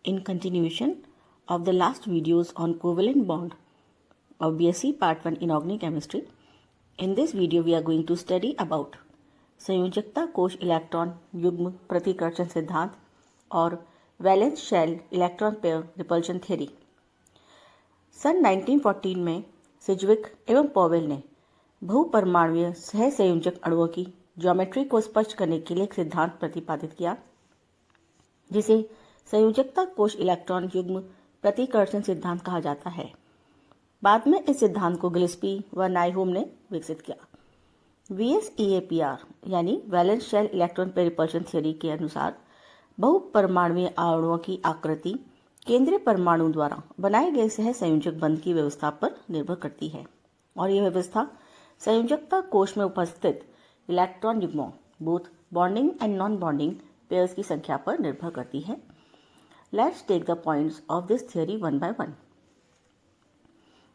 in continuation of the last videos on covalent bond of BSc Part 1 Inorganic Chemistry. In this video we are going to study about संयोजकता कोश electron युग्म प्रतिकर्षण सिद्धांत और valence shell electron pair repulsion theory. सन 1914 में सिज्विक एवं Powell ने बहुपरमाणुवीय सहसंयोजक अणुओं की ज्योमेट्री को स्पष्ट करने के लिए एक सिद्धांत प्रतिपादित किया, जिसे संयोजकता कोश इलेक्ट्रॉन युग्म प्रतिकर्षण सिद्धांत कहा जाता है। बाद में इस सिद्धांत को गिल्स्पी व नाइहोम ने विकसित किया। VSEAPR यानी valence shell electron pair repulsion theory के अनुसार बहुपरमाणुवीय अणुओं की आकृति केंद्रीय परमाणु द्वारा बनाए गए सहसंयोजक बंध की व्यवस्था पर निर्भर करती है और यह व्यवस्था संयोजकता कोश में उपस्थित इलेक्ट्रॉन युग्मों both bonding and non bonding pairs की संख्या पर निर्भर करती है। Let's take the points of this theory one by one.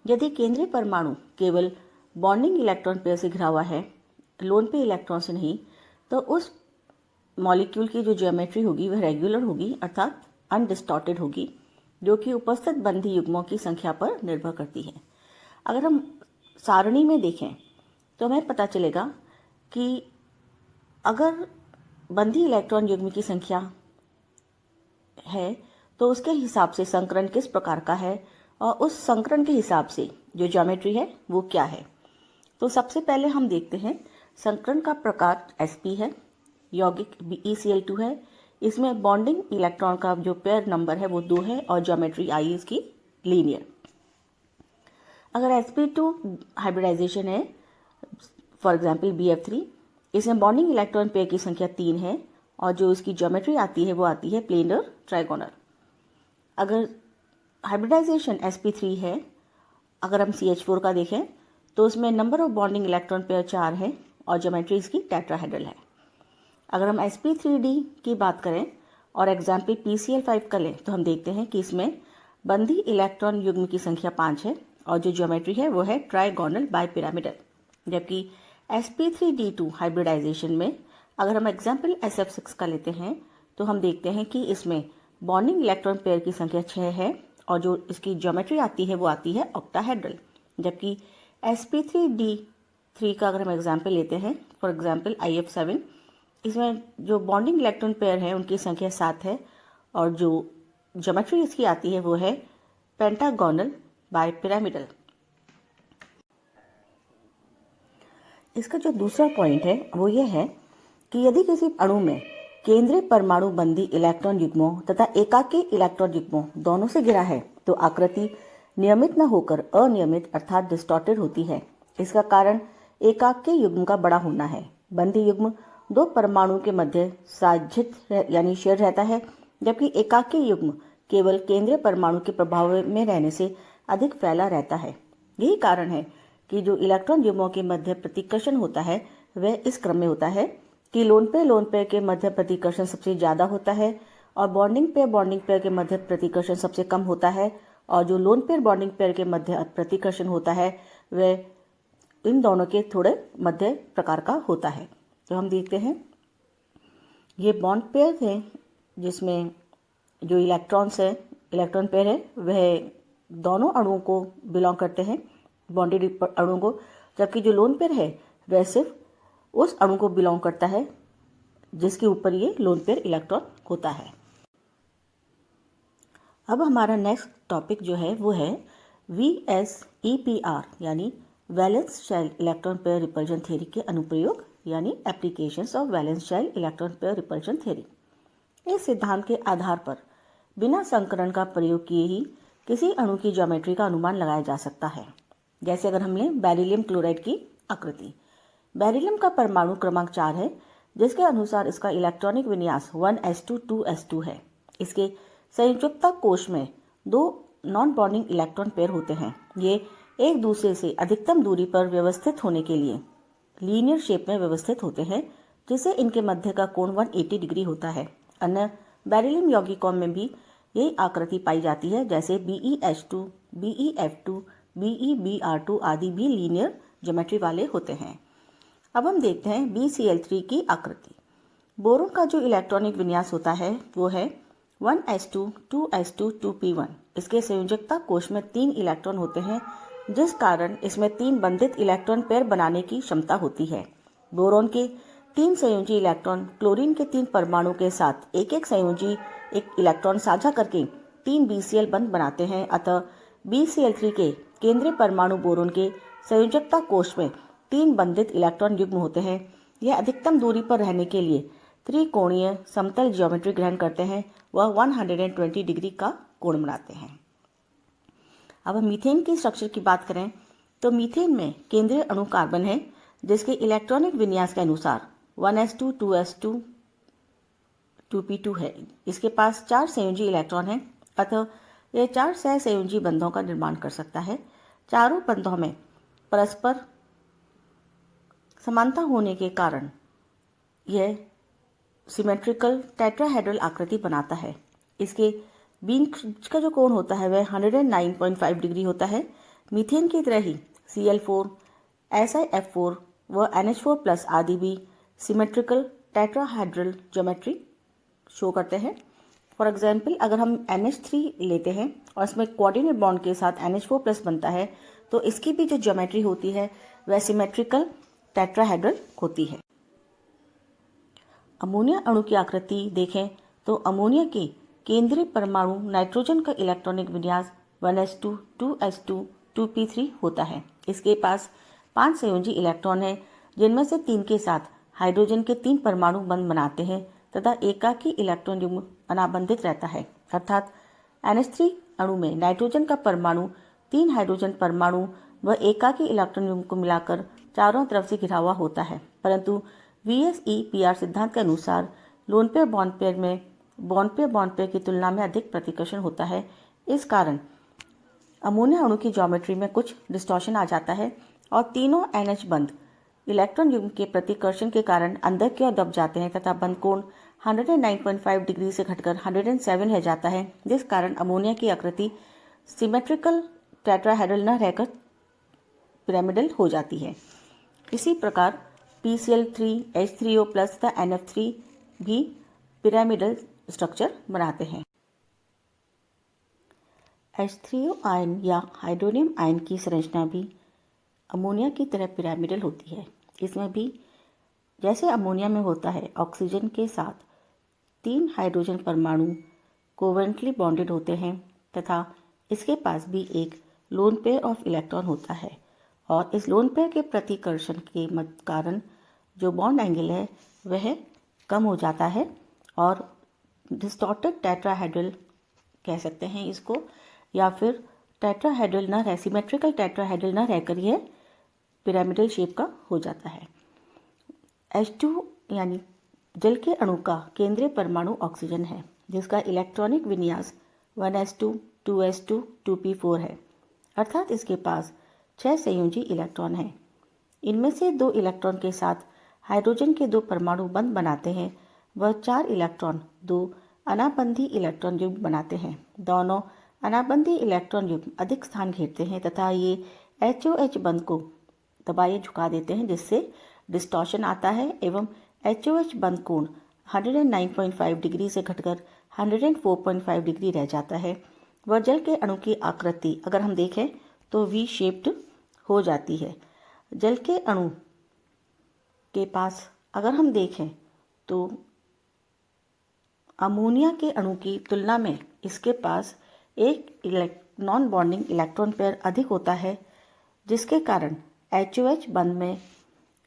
यदि केंद्रीय परमाणु केवल बॉन्डिंग इलेक्ट्रॉन पेयर से घिरा हुआ है, लोन पेयर इलेक्ट्रॉन से नहीं, तो उस मॉलिक्यूल की जो ज्योमेट्री होगी वह रेगुलर होगी अर्थात अनडिस्टॉर्टेड होगी, जो कि उपस्थित बंधी युग्मों की संख्या पर निर्भर करती है। अगर हम सारणी में देखें तो हमें पता चलेगा कि अगर बंधी इलेक्ट्रॉन युग्म की संख्या है तो उसके हिसाब से संकरण किस प्रकार का है और उस संकरण के हिसाब से जो ज्योमेट्री है वो क्या है। तो सबसे पहले हम देखते हैं संकरण का प्रकार sp है, यौगिक BeCl2 है, इसमें बॉन्डिंग इलेक्ट्रॉन का जो पेयर नंबर है वो 2 है और ज्योमेट्री I इसकी लीनियर। अगर sp2 हाइब्रिडाइजेशन है, फॉर एग्जांपल BF3, इसमें बॉन्डिंग इलेक्ट्रॉन पेयर की संख्या 3 है और जो इसकी ज्योमेट्री आती है वो आती है प्लेनर ट्राइगोनल। अगर हाइब्रिडाइजेशन sp3 है, अगर हम CH4 का देखें तो उसमें number of bonding electron pair 4 है और ज्योमेट्री इसकी टेट्राहेड्रल है। अगर हम sp3d की बात करें और एग्जाम्पल PCl5 का लें तो हम देखते हैं कि इसमें बंधी इलेक्ट्रॉन युग्म की संख्या 5 है और जो ज्योमेट्री है वो है ट्राइगोनल बाइपिरामिडल। जबकि sp3d2 हाइब्रिडाइजेशन में अगर हम एग्जाम्पल SF6 का लेते हैं तो हम देखते हैं कि इसमें बॉन्डिंग इलेक्ट्रॉन पेयर की संख्या 6 है और जो इसकी ज्योमेट्री आती है वो आती है ऑक्टाहेड्रल। जबकि sp3d3 का अगर हम एग्जाम्पल लेते हैं, फॉर एग्जाम्पल IF7, इसमें जो बॉन्डिंग इलेक्ट्रॉन पेयर है उनकी संख्या 7 है और जो ज्योमेट्री इसकी आती है वो है पेंटागोनल बाइपिरामिडल। इसका जो दूसरा पॉइंट है वो ये है कि यदि किसी अणु में केंद्रीय परमाणु बंधी इलेक्ट्रॉन युग्मों तथा एकाकी इलेक्ट्रॉन युग्मों दोनों से घिरा है तो आकृति नियमित न होकर अनियमित अर्थात डिस्टॉर्टेड होती है। इसका कारण एकाकी युग्म का बड़ा होना है। बंधी युग्म दो परमाणु के मध्य साझित यानी शेयर रहता है, जबकि एकाकी युग्म केवल केंद्रीय परमाणु के प्रभाव में रहने से अधिक फैला रहता है। यही कारण है कि जो इलेक्ट्रॉन युग्मों के मध्य प्रतिकर्षण होता है वह इस क्रम में होता है कि लोन पेयर के मध्य प्रतिकर्षण सबसे ज्यादा होता है और बॉन्डिंग पेयर के मध्य प्रतिकर्षण सबसे कम होता है और जो लोन पेयर बॉन्डिंग पेयर के मध्य प्रतिकर्षण होता है वह इन दोनों के थोड़े मध्य प्रकार का होता है। तो हम देखते हैं ये बॉन्ड पेयर है जिसमें जो इलेक्ट्रॉन पेयर है वह दोनों अणुओं को बिलोंग करते हैं, बॉन्डेड अणुओं को, जबकि जो लोन पेयर है वह सिर्फ उस अणु को बिलोंग करता है जिसके ऊपर ये लोन पेयर इलेक्ट्रॉन होता है। अब हमारा नेक्स्ट टॉपिक जो है वो है VSEPR यानी valence shell electron pair repulsion theory के अनुप्रयोग यानी applications of valence shell electron pair repulsion theory. इस सिद्धांत के आधार पर बिना संकरण का प्रयोग किए ही किसी अणु की ज्योमेट्री का अनुमान लगाया जा सकता है। जैसे अगर हम लें बेरिलियम क्लोराइड की आकृति। बेरिलियम का परमाणु क्रमांक 4 है, जिसके अनुसार इसका इलेक्ट्रॉनिक विन्यास 1s2 2s2 है। इसके संयोजकता कोश में 2 नॉन बॉन्डिंग इलेक्ट्रॉन पेयर होते हैं। ये एक दूसरे से अधिकतम दूरी पर व्यवस्थित होने के लिए लीनियर शेप में व्यवस्थित होते हैं, जिससे इनके मध्य का कोण 180 डिग्री होता है। अन्य बेरिलियम यौगिकों में भी यही आकृति पाई जाती है, जैसे BeH2, BeF2, BeBr2 आदि भी लीनियर ज्योमेट्री वाले होते हैं। अब हम देखते हैं BCl3 की आकृति। बोरोन का जो इलेक्ट्रॉनिक विन्यास होता है वो है 1s2 2s2 2p1। इसके संयोजकता कोश में 3 इलेक्ट्रॉन होते हैं, जिस कारण इसमें 3 बंधित इलेक्ट्रॉन पेयर बनाने की क्षमता होती है। बोरोन के 3 संयोजी इलेक्ट्रॉन क्लोरीन के 3 परमाणु के साथ एक एक संयोजी एक इलेक्ट्रॉन साझा करके 3 BCl बंध बनाते हैं। अतः BCl3 के केंद्रीय परमाणु बोरोन के संयोजकता कोश में 3 बंधित इलेक्ट्रॉन युग्म होते हैं। यह अधिकतम दूरी पर रहने के लिए त्रिकोणीय समतल ज्योमेट्री ग्रहण करते हैं। वह 120 डिग्री का कोण बनाते हैं। अब हम मीथेन की स्ट्रक्चर की बात करें तो मीथेन में केंद्रीय अणु कार्बन है, जिसके इलेक्ट्रॉनिक विन्यास के अनुसार 1s2 2s2 2p2 है। इसके पास 4 संयोजी इलेक्ट्रॉन हैं, अतः यह 4 सहसंयोजी बंधों का निर्माण कर सकता है। चारों बंधों में परस्पर समानता होने के कारण यह सिमेट्रिकल टेट्राहेड्रल आकृति बनाता है। इसके बीच का जो कोण होता है वह 109.5 डिग्री होता है। मीथेन की तरह ही Cl4, SiF4 व NH4+ आदि भी सिमेट्रिकल टेट्राहेड्रल ज्योमेट्री शो करते हैं। फॉर एग्जाम्पल, अगर हम NH3 लेते हैं और इसमें कोऑर्डिनेट बॉन्ड के साथ NH4+ बनता है तो इसकी भी जो ज्योमेट्री होती है वह सिमेट्रिकल टेट्राहेड्रल होती है। अमोनिया अणु की आकृति देखें तो अमोनिया के केंद्रीय परमाणु नाइट्रोजन का इलेक्ट्रॉनिक विन्यास 1s2 2s2 2p3 होता है। इसके पास 5 संयोजी इलेक्ट्रॉन हैं, जिनमें से 3 के साथ हाइड्रोजन के 3 परमाणु बंध बनाते हैं तथा एकाकी इलेक्ट्रॉन युग्म अनाबंधित रहता है। अर्थात NH3 अणु में नाइट्रोजन का परमाणु 3 हाइड्रोजन परमाणु व एकाकी इलेक्ट्रॉन युग्म को मिलाकर चारों तरफ से घिरा हुआ होता है, परंतु VSEPR सिद्धांत के अनुसार लोन पेयर बॉन्ड पेयर में बॉन्ड पेयर की तुलना में अधिक प्रतिकर्षण होता है। इस कारण अमोनिया अणु की ज्योमेट्री में कुछ डिस्टॉर्शन आ जाता है और तीनों NH बंध इलेक्ट्रॉन युग्म के प्रतिकर्षण के कारण अंदर की ओर दब जाते हैं तथा बंध कोण 109.5 डिग्री से घटकर 107 रह जाता है, जिस कारण अमोनिया की आकृति सिमेट्रिकल टेट्राहेड्रल न रहकर पिरामिडल हो जाती है। इसी प्रकार PCl3 H3O+ तथा NF3 भी पिरामिडल स्ट्रक्चर बनाते हैं। H3O आयन या हाइड्रोनियम आयन की संरचना भी अमोनिया की तरह पिरामिडल होती है। इसमें भी जैसे अमोनिया में होता है, ऑक्सीजन के साथ 3 हाइड्रोजन परमाणु कोवेलेंटली बॉन्डेड होते हैं तथा इसके पास भी एक लोन पेयर ऑफ इलेक्ट्रॉन होता है और इस लोन पेयर के प्रतिकर्षण के कारण जो बॉन्ड एंगल है वह कम हो जाता है और डिस्टॉर्टेड टेट्राहेड्रल कह सकते हैं इसको, या फिर टेट्राहेड्रल न रह सिमेट्रिकल टेट्राहेड्रल न रहकर यह पिरामिडल शेप का हो जाता है। H2 यानी जल के अणु का केंद्रीय परमाणु ऑक्सीजन है, जिसका इलेक्ट्रॉनिक विन्यास 1s2 2s2 2p4 है, अर्थात इसके पास 6 संयोजी इलेक्ट्रॉन हैं। इनमें से 2 इलेक्ट्रॉन के साथ हाइड्रोजन के 2 परमाणु बंध बनाते हैं व 4 इलेक्ट्रॉन 2 अनाबंधी इलेक्ट्रॉन युग्म बनाते हैं। दोनों अनाबंधी इलेक्ट्रॉन युग्म अधिक स्थान घेरते हैं तथा ये HOH बंध को दबाए झुका देते हैं, जिससे डिस्टॉर्शन आता है एवं HOH बंध कोण 109.5 डिग्री से घटकर 104.5 डिग्री रह जाता है। वह जल के अणु की आकृति अगर हम देखें तो V शेप्ड हो जाती है। जल के अणु के पास अगर हम देखें तो अमोनिया के अणु की तुलना में इसके पास एक नॉन बॉन्डिंग इलेक्ट्रॉन पेयर अधिक होता है, जिसके कारण HOH बंध में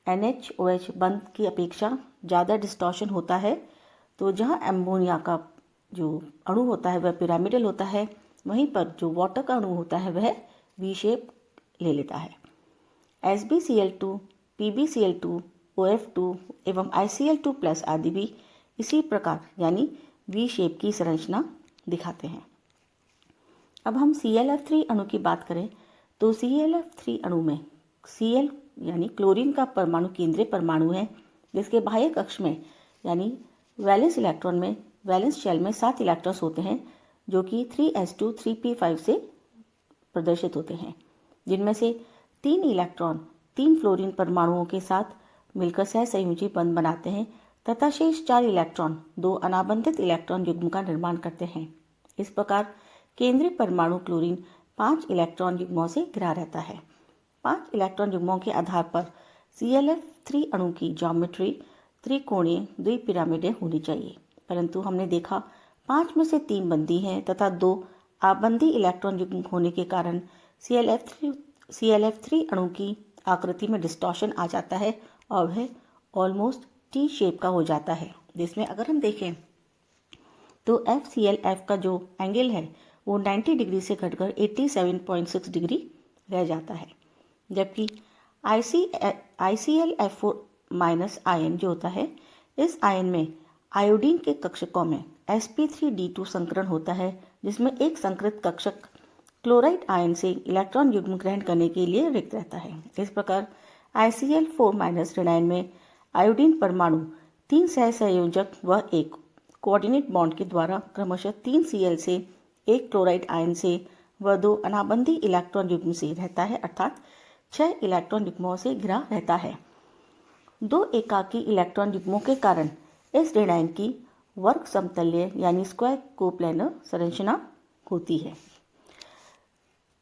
NHOH बंध की अपेक्षा ज़्यादा डिस्टॉर्शन होता है। तो जहाँ अमोनिया का जो अणु होता है वह पिरामिडल होता है, वहीं पर जो वाटर का अणु होता है वह V शेप ले लेता है। SbCl2, PbCl2, OF2 एवं ICl2+ आदि भी इसी प्रकार यानी V शेप की संरचना दिखाते हैं। अब हम ClF3 अणु की बात करें तो ClF3 अणु में Cl यानी क्लोरीन का परमाणु केंद्रीय परमाणु है, जिसके बाह्य कक्ष में यानी वैलेंस इलेक्ट्रॉन में वैलेंस शेल में 7 इलेक्ट्रॉन्स होते हैं, जो कि 3s2 3p5 से प्रदर्शित होते हैं, जिनमें से 3 इलेक्ट्रॉन 3 फ्लोरीन परमाणुओं के साथ मिलकर सहसंयोजी बंध बनाते हैं तथा शेष 4 इलेक्ट्रॉन 2 अनाबंधित इलेक्ट्रॉन युग्म का निर्माण करते हैं। इस प्रकार केंद्रीय परमाणु क्लोरीन 5 इलेक्ट्रॉन युग्मों से घिरा रहता है। 5 इलेक्ट्रॉन युग्मों के आधार पर ClF3 अणु की ज्योमेट्री त्रिकोणीय द्विपिरामिडीय होनी चाहिए, परंतु हमने देखा 5 में से 3 बंदी हैं तथा 2 आबंदी इलेक्ट्रॉन युग्म होने के कारण ClF3 अणु की आकृति में डिस्टॉर्शन आ जाता है और वह ऑलमोस्ट टी शेप का हो जाता है, जिसमें अगर हम देखें तो FClF का जो एंगल है वो 90 डिग्री से घटकर 87.6 डिग्री रह जाता है, जबकि IClF4 माइनस आयन जो होता है, इस आयन में आयोडीन के कक्षकों में sp3d2 संकरण होता है, जिसमें एक संकृत कक्षक क्लोराइड आयन से इलेक्ट्रॉन युग्म ग्रहण करने के लिए रिक्त रहता है। इस प्रकार ICl4 माइनस ऋण आयन में आयोडीन परमाणु 3 सहसंयोजक व एक कोऑर्डिनेट बॉन्ड के द्वारा क्रमशः 3 Cl से 1 क्लोराइड आयन से व 2 अनाबंधी इलेक्ट्रॉन युग्म से रहता है, अर्थात 6 इलेक्ट्रॉन युग्मों से घिरा रहता है। 2 एकाकी इलेक्ट्रॉन युग्मों के कारण इस ऋण आयन की वर्ग समतल्य यानी स्क्वायर कोप्लेनर संरचना होती है।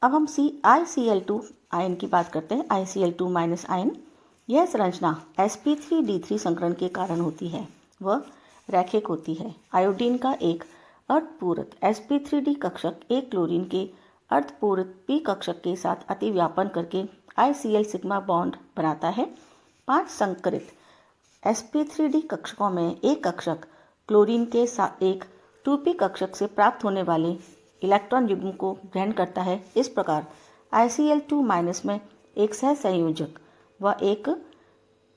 अब हम ICl2 आयन की बात करते हैं। ICl2 माइनस आयन, यह संरचना sp3d3 संकरण के कारण होती है, वह रैखिक होती है। आयोडीन का एक अर्धपूरक sp3d कक्षक एक क्लोरीन के अर्धपूरक p कक्षक के साथ अतिव्यापन करके ICl सिग्मा बॉन्ड बनाता है। 5 संकरित sp3d कक्षकों में एक कक्षक क्लोरीन के साथ एक 2p कक्षक से प्राप्त होने वाले इलेक्ट्रॉन युग्म को ग्रहण करता है। इस प्रकार ICl2 माइनस में एक सहसंयोजक व एक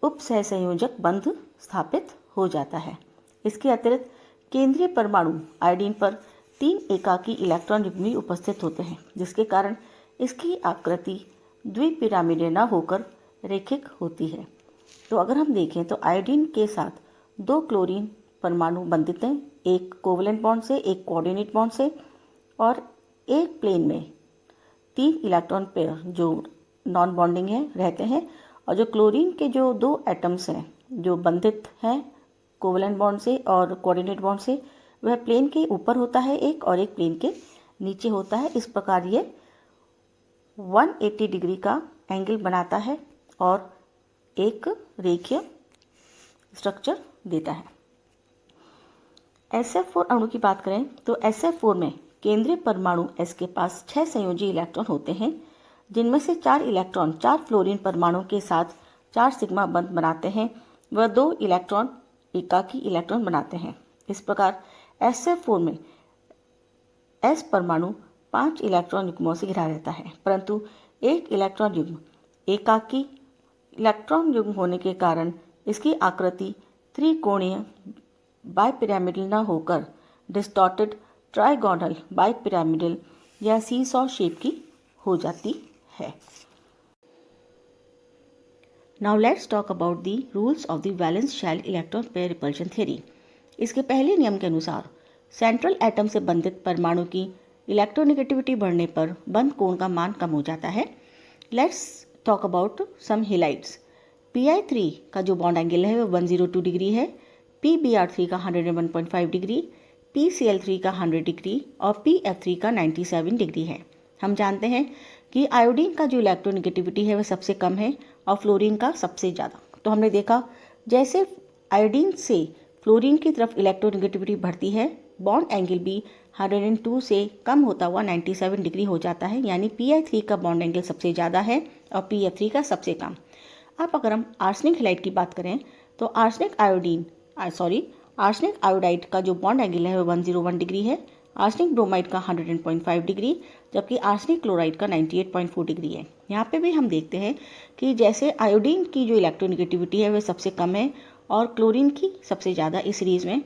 उप सहसंयोजक बंध स्थापित हो जाता है। इसके अतिरिक्त केंद्रीय परमाणु आयोडीन पर 3 एकाकी इलेक्ट्रॉन युग्म भी उपस्थित होते हैं, जिसके कारण इसकी आकृति द्विपिरामिडीय न होकर रैखिक होती है। तो अगर हम देखें तो आयोडीन के साथ 2 क्लोरीन परमाणु बंधित हैं, एक कोवलेंट बॉन्ड से, एक कोऑर्डिनेट बॉन्ड से, और एक प्लेन में 3 इलेक्ट्रॉन पेयर जो नॉन बॉन्डिंग है रहते हैं, और जो क्लोरीन के जो 2 एटम्स हैं जो बंधित हैं कोवलेंट बॉन्ड से और कोऑर्डिनेट बॉन्ड से, वह प्लेन के ऊपर होता है एक, और एक प्लेन के नीचे होता है। इस प्रकार ये 180 डिग्री का एंगल बनाता है और एक रेखीय स्ट्रक्चर देता है। SF4 अणु की बात करें तो SF4 में केंद्रीय परमाणु S के पास 6 संयोजी इलेक्ट्रॉन होते हैं, जिनमें से 4 इलेक्ट्रॉन 4 फ्लोरीन परमाणु के साथ 4 सिग्मा बंध बनाते हैं व 2 इलेक्ट्रॉन एकाकी इलेक्ट्रॉन बनाते हैं। इस प्रकार SF4 में S परमाणु 5 इलेक्ट्रॉन युग्मों से घिरा रहता है, परंतु एक इलेक्ट्रॉन युग्म एकाकी इलेक्ट्रॉन युग्म होने के कारण इसकी आकृति त्रिकोणीय बाइपिरामिडल न होकर डिस्टॉर्टेड ट्राइगोनल बाइपिरामिडल या सीसॉ शेप की हो जाती है। Now let's talk about the rules of the valence shell electron pair repulsion theory. इसके पहले नियम के अनुसार सेंट्रल एटम से बंधित परमाणु की इलेक्ट्रोनेगेटिविटी बढ़ने पर बंध कोण का मान कम हो जाता है। Let's talk about some halides. Pi3 का जो बॉन्ड एंगल है वो 102 डिग्री है, PBr3 का 101.5 डिग्री, PCl3 का 100 डिग्री और PF3 का 97 डिग्री है। हम जानते हैं कि आयोडीन का जो इलेक्ट्रोनेगेटिविटी है वह सबसे कम है और फ्लोरीन का सबसे ज़्यादा। तो हमने देखा जैसे आयोडीन से फ्लोरीन की तरफ इलेक्ट्रोनेगेटिविटी बढ़ती है, बॉन्ड एंगल भी 102 से कम होता हुआ 97 डिग्री हो जाता है, यानी Pi3 का बॉन्ड एंगल सबसे ज़्यादा है और PF3 का सबसे कम। अब अगर हम आर्सेनिक हैलाइड की बात करें तो आर्सेनिक आयोडाइड का जो बॉन्ड एंगल है वो 101 डिग्री है, आर्सेनिक ब्रोमाइड का 100.5 डिग्री, जबकि आर्सेनिक क्लोराइड का 98.4 डिग्री है। यहाँ पे भी हम देखते हैं कि जैसे आयोडीन की जो इलेक्ट्रोनेगेटिविटी है वह सबसे कम है और क्लोरीन की सबसे ज़्यादा इस सीरीज़ में,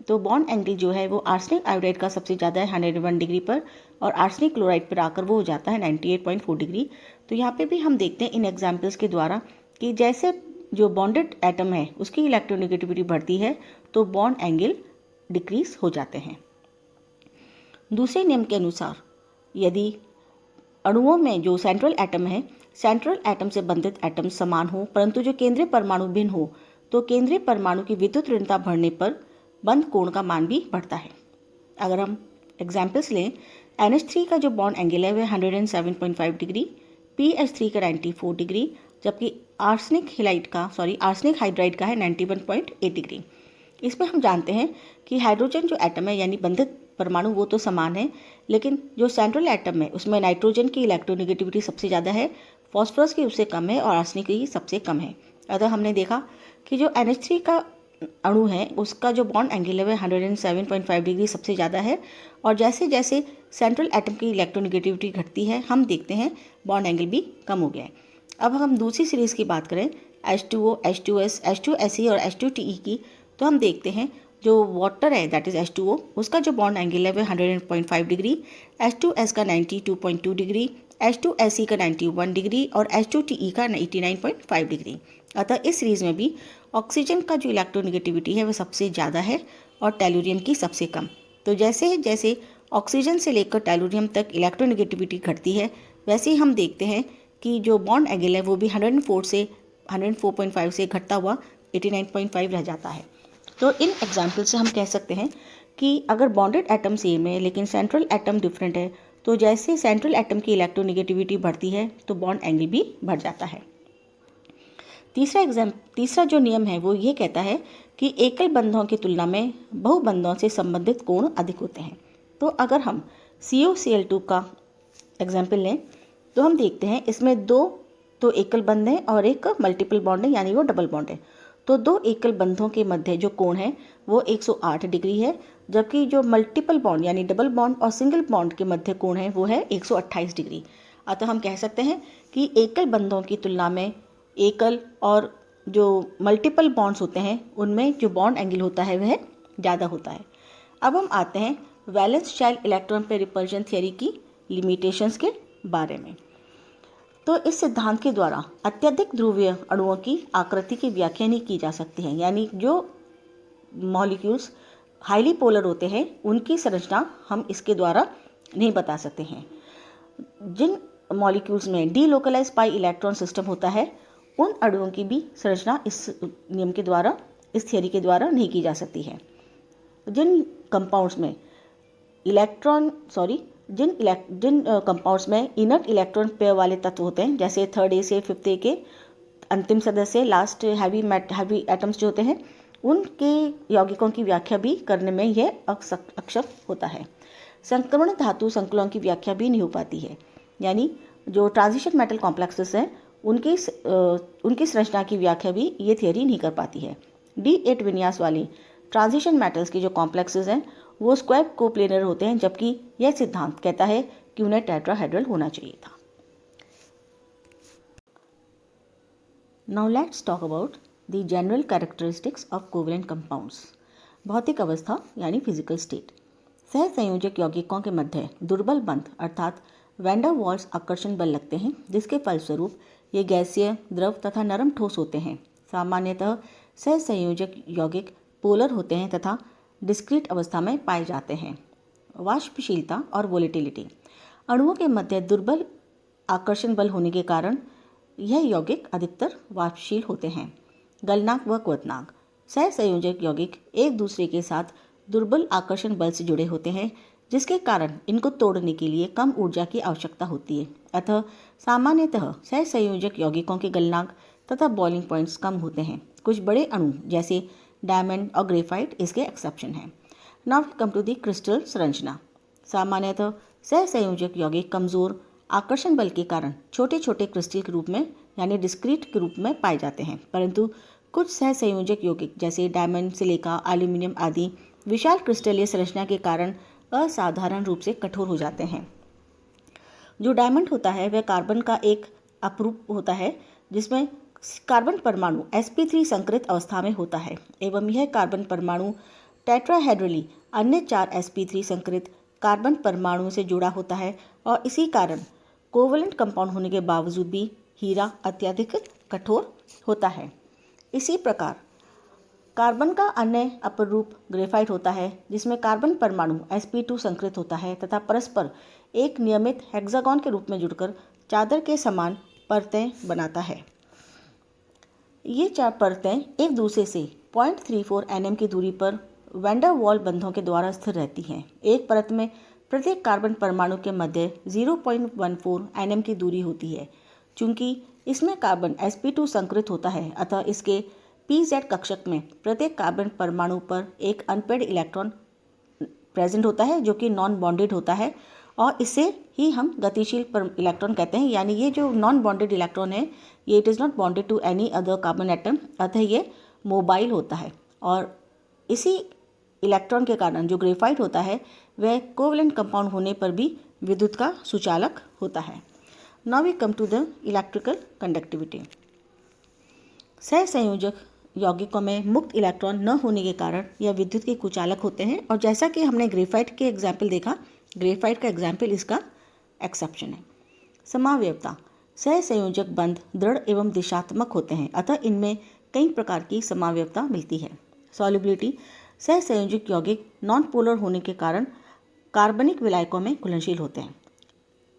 तो बॉन्ड एंगल जो है वो आर्सेनिक आयोडाइड का सबसे ज़्यादा है 101 डिग्री पर और आर्सेनिक क्लोराइड पर आकर वो हो जाता है 98.4 डिग्री। तो यहाँ पे भी हम देखते हैं इन एग्जाम्पल्स के द्वारा कि जैसे जो बॉन्डेड एटम है उसकी इलेक्ट्रोनेगेटिविटी बढ़ती है तो बॉन्ड एंगल डिक्रीज हो जाते हैं। दूसरे नियम के अनुसार यदि अणुओं में जो सेंट्रल एटम है, सेंट्रल एटम से बंधित एटम समान हो परंतु जो केंद्रीय परमाणु भिन्न हो, तो केंद्रीय परमाणु की विद्युत ऋणता बढ़ने पर बंद कोण का मान भी बढ़ता है। अगर हम एग्जाम्पल्स लें, NH3 का जो बॉन्ड एंगल है वह 107.5 डिग्री, PH3 का 94 डिग्री, जबकि आर्सेनिक हाइड्राइड का है 91.8 डिग्री। इसमें हम जानते हैं कि हाइड्रोजन जो एटम है यानी बंधित परमाणु वो तो समान है, लेकिन जो सेंट्रल एटम है उसमें नाइट्रोजन की इलेक्ट्रोनेगेटिविटी सबसे ज़्यादा है, फॉस्फोरस की उससे कम है और आर्सेनिक की सबसे कम है। अतः हमने देखा कि जो NH3 का अणु है उसका जो बॉन्ड एंगल है वह 107.5 डिग्री सबसे ज़्यादा है, और जैसे जैसे सेंट्रल एटम की इलेक्ट्रोनेगेटिविटी घटती है हम देखते हैं बॉन्ड एंगल भी कम हो गया है। अब हम दूसरी सीरीज़ की बात करें H2O, H2S, H2Se और H2Te की, तो हम देखते हैं जो वाटर है दैट इज़ H2O, उसका जो बॉन्ड एंगल है वह 100.5 डिग्री, H2S का 92.2 डिग्री, H2Se का 91 डिग्री और H2Te का 89.5 डिग्री। अतः इस सीरीज़ में भी ऑक्सीजन का जो इलेक्ट्रोनेगेटिविटी है वह सबसे ज़्यादा है और टेलुरियम की सबसे कम। तो जैसे जैसे ऑक्सीजन से लेकर टेलुरियम तक इलेक्ट्रोनेगेटिविटी घटती है, वैसे ही हम देखते हैं कि जो बॉन्ड एंगल है वो भी 104.5 से घटता हुआ 89.5 रह जाता है। तो इन एग्जाम्पल से हम कह सकते हैं कि अगर बॉन्डेड एटम सेम है लेकिन सेंट्रल एटम डिफरेंट है, तो जैसे सेंट्रल एटम की इलेक्ट्रोनेगेटिविटी बढ़ती है तो बॉन्ड एंगल भी बढ़ जाता है। तीसरा जो नियम है वो ये कहता है कि एकल बंधों की तुलना में बहुबंधों से संबंधित कोण अधिक होते हैं। तो अगर हम COCl2 का एग्जाम्पल लें तो हम देखते हैं इसमें दो तो एकल बंध है और एक मल्टीपल बॉन्ड है यानी वो डबल बॉन्ड है। तो दो एकल बंधों के मध्य जो कोण है वो 108 डिग्री है, जबकि जो मल्टीपल बॉन्ड यानी डबल बॉन्ड और सिंगल बॉन्ड के मध्य कोण है वो है 128 डिग्री। अतः हम कह सकते हैं कि एकल बंधों की तुलना में एकल और जो मल्टीपल बॉन्ड्स होते हैं उनमें जो बॉन्ड एंगल होता है वह ज़्यादा होता है। अब हम आते हैं वैलेंस शेल इलेक्ट्रॉन पे रिपल्शन थ्योरी की लिमिटेशंस के बारे में। तो इस सिद्धांत के द्वारा अत्यधिक ध्रुवीय अणुओं की आकृति की व्याख्या नहीं की जा सकती है, यानी जो मॉलिक्यूल्स हाईली पोलर होते हैं उनकी संरचना हम इसके द्वारा नहीं बता सकते हैं। जिन मॉलिक्यूल्स में डीलोकलाइज पाई इलेक्ट्रॉन सिस्टम होता है उन अणुओं की भी संरचना इस नियम के द्वारा, इस थियोरी के द्वारा नहीं की जा सकती है। जिन कंपाउंड्स में जिन कंपाउंड्स में इनर्ट इलेक्ट्रॉन पेयर वाले तत्व होते हैं, जैसे 3rd A से 5th A के अंतिम सदस्य लास्ट हैवी एटम्स जो होते हैं, उनके यौगिकों की व्याख्या भी करने में यह अक्षम होता है। संक्रमण धातु संकुलों की व्याख्या भी नहीं हो पाती है, यानी जो ट्रांजिशन मेटल कॉम्प्लेक्सेस हैं उनकी संरचना की व्याख्या भी ये थियोरी नहीं कर पाती है। D8 विन्यास वाली ट्रांजिशन मेटल्स के जो कॉम्प्लेक्सेस हैं वो स्क्वायर कोप्लेनर होते हैं, जबकि यह सिद्धांत कहता है कि उन्हें टेट्राहेड्रल होना चाहिए था। Now let's talk about the general characteristics of covalent compounds. भौतिक अवस्था यानी फिजिकल स्टेट। सहसंयोजक यौगिकों के मध्य दुर्बल बंध अर्थात वैन डर वाल्स आकर्षण बल लगते हैं, जिसके फलस्वरूप ये गैसीय, द्रव तथा नरम ठोस होते हैं। सामान्यतः सहसंयोजक यौगिक पोलर होते हैं तथा डिस्क्रीट अवस्था में पाए जाते हैं। वाष्पशीलता और वोलेटिलिटी। अणुओं के मध्य दुर्बल आकर्षण बल होने के कारण यह यौगिक अधिकतर वाष्पशील होते हैं। गलनांक व क्वथनांक। सहसंयोजक यौगिक एक दूसरे के साथ दुर्बल आकर्षण बल से जुड़े होते हैं, जिसके कारण इनको तोड़ने के लिए कम ऊर्जा की आवश्यकता होती है। अतः सामान्यतः सहसंयोजक यौगिकों के गलनांक तथा बॉइलिंग पॉइंट्स कम होते हैं। कुछ बड़े अणु जैसे डायमंड और ग्रेफाइट इसके एक्सेप्शन हैं। Now come to the crystal संरचना। सामान्यतः सहसंयोजक यौगिक कमजोर आकर्षण बल के कारण छोटे छोटे क्रिस्टल के रूप में यानी डिस्क्रीट के रूप में पाए जाते हैं, परंतु कुछ सहसंयोजक यौगिक जैसे डायमंड, सिलिका, एल्यूमिनियम आदि विशाल क्रिस्टलीय संरचना के कारण असाधारण रूप से कठोर हो जाते हैं। जो डायमंड होता है वह कार्बन का एक अपरूप होता है, जिसमें कार्बन परमाणु sp3 संकृत अवस्था में होता है एवं यह कार्बन परमाणु टेट्राहेड्रली अन्य 4 sp3 संकृत कार्बन परमाणुओं से जुड़ा होता है और इसी कारण कोवेलेंट कंपाउंड होने के बावजूद भी हीरा अत्यधिक कठोर होता है। इसी प्रकार कार्बन का अन्य अपर रूप ग्रेफाइट होता है, जिसमें कार्बन परमाणु sp2 संकृत होता है तथा परस्पर एक नियमित हेक्सागोन के रूप में जुड़कर चादर के समान परतें बनाता है। ये 4 परतें एक दूसरे से 0.34 nm की दूरी पर वैन डर वाल बंधों के द्वारा स्थिर रहती हैं। एक परत में प्रत्येक कार्बन परमाणु के मध्य 0.14 nm की दूरी होती है। चूंकि इसमें कार्बन sp2 संकृत होता है, अतः इसके pz कक्षक में प्रत्येक कार्बन परमाणु पर एक अनपेड इलेक्ट्रॉन प्रेजेंट होता है जो कि नॉन बॉन्डेड होता है, और इसे ही हम गतिशील इलेक्ट्रॉन कहते हैं। यानी ये जो नॉन बॉन्डेड इलेक्ट्रॉन है, ये it is not bonded to any other carbon atom, अतः ये मोबाइल होता है। और इसी इलेक्ट्रॉन के कारण जो ग्रेफाइट होता है वह कोवेलेंट कंपाउंड होने पर भी विद्युत का सुचालक होता है। Now we come to the electrical conductivity. सहसंयोजक यौगिकों में मुक्त इलेक्ट्रॉन न होने के कारण यह विद्युत के कुचालक होते हैं, और जैसा कि हमने ग्रेफाइट के एग्जाम्पल देखा, ग्रेफाइट का एग्जाम्पल इसका एक्सेप्शन है। समावयवता। सहसंयोजक बंध दृढ़ एवं दिशात्मक होते हैं, अतः इनमें कई प्रकार की समावयवता मिलती है। सॉल्युबिलिटी। सहसंयोजक यौगिक नॉन पोलर होने के कारण कार्बनिक विलायकों में घुलनशील होते हैं।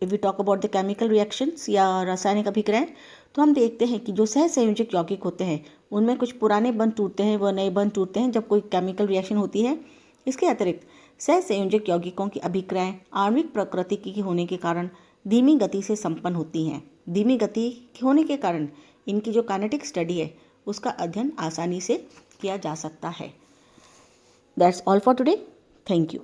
If we talk about the chemical reactions या रासायनिक अभिक्रियाएं, तो हम देखते हैं कि जो सहसंयोजक यौगिक होते हैं उनमें कुछ पुराने बंध टूटते हैं, वह नए बंध टूटते हैं जब कोई केमिकल रिएक्शन होती है। इसके अतिरिक्त सहसंयोजक यौगिकों की अभिक्रियाएं आणविक प्रकृति की होने के कारण धीमी गति से संपन्न होती हैं। धीमी गति होने के कारण इनकी जो काइनेटिक स्टडी है उसका अध्ययन आसानी से किया जा सकता है। That's all for today. Thank you.